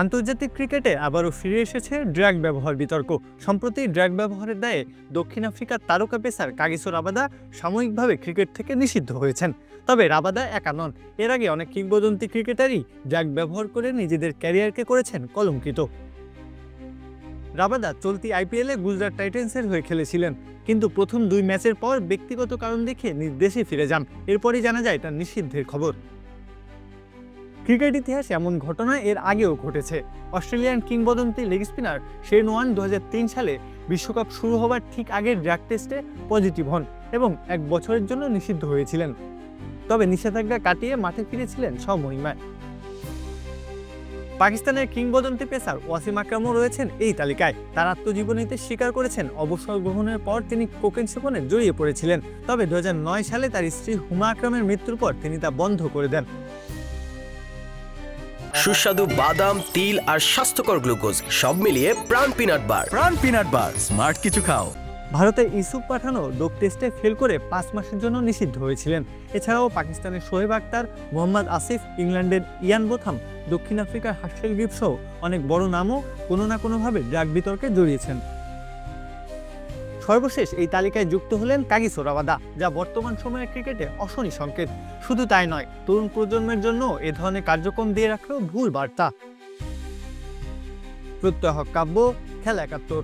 আন্তর্জাতিক ক্রিকেটে আবারও ফিরে এসেছে ড্রাগ ব্যবহার বিতর্ক। সম্প্রতি ড্রাগ ব্যবহারের দায়ে দক্ষিণ আফ্রিকার তারকা পেসার কাগিসো রাবাদা সাময়িকভাবে ক্রিকেট থেকে নিষিদ্ধ হয়েছেন। তবে রাবাদা একা নন, এর আগে অনেক কিংবদন্তি ক্রিকেটারই ড্রাগ ব্যবহার করে নিজেদের ক্যারিয়ারকে করেছেন কলঙ্কিত। রাবাদা চলতি আইপিএলে গুজরাট টাইটেন্সের হয়ে খেলেছিলেন, কিন্তু প্রথম 2 ম্যাচের পর ব্যক্তিগত কারণ দেখিয়ে নিজ দেশে ফিরে যান। এরপরই জানা যায় তার নিষিদ্ধের খবর। ক্রিকেট ইতিহাসে এমন ঘটনা এর আগেও ঘটেছে। অস্ট্রেলিয়ান কিংবদন্তি লেগ স্পিনার শেন ওয়ার্ন 2003 সালে বিশ্বকাপ শুরু হবার ঠিক আগে ড্রাগ টেস্টে পজিটিভ হন এবং 1 বছরের জন্য নিষিদ্ধ হয়েছিলেন। তবে নিষেধাজ্ঞা কাটিয়ে মাঠে ফিরেছিলেন স্বমহিমায়। পাকিস্তানের কিংবদন্তি পেসার ওয়াসিম আকরামও রয়েছেন এই তালিকায়। তার আত্মজীবনীতে স্বীকার করেছেন অবসর গ্রহণের পর তিনি কোকেন সেবনে জড়িয়ে পড়েছিলেন। তবে 2009 সালে তার স্ত্রী হুমা আকরামের মৃত্যুর পর তিনি তা বন্ধ করে দেন। সুস্বাদু বাদাম, তিল আর স্বাস্থ্যকর গ্লুকোজ সব মিলিয়ে প্রাণ পিনাট বার। প্রাণ পিনাট বার, স্মার্ট কিছু খাও। ভারতে ইউসুফ পাঠানও ডোপ টেস্টে ফেল করে 5 মাসের জন্য নিষিদ্ধ হয়েছিলেন। এছাড়াও পাকিস্তানের শোয়েব আখতার, মোহাম্মদ আসিফ, ইংল্যান্ডের ইয়ান বোথাম, দক্ষিণ আফ্রিকার হার্শেল গিবস সহ অনেক বড় নামও কোনো না কোনোভাবে ড্রাগ বিতর্কে জড়িয়েছেন। সর্বশেষ এই তালিকায় যুক্ত হলেন কাগিসো রাবাদা, যা বর্তমান সময়ের ক্রিকেটে অশনি সংকেত। শুধু তাই নয়, তরুণ প্রজন্মের জন্য এ ধরনের কার্যক্রম দিয়ে রাখলেও ভুল বার্তা। প্রত্যয় হক কাব্য, খেলা 71।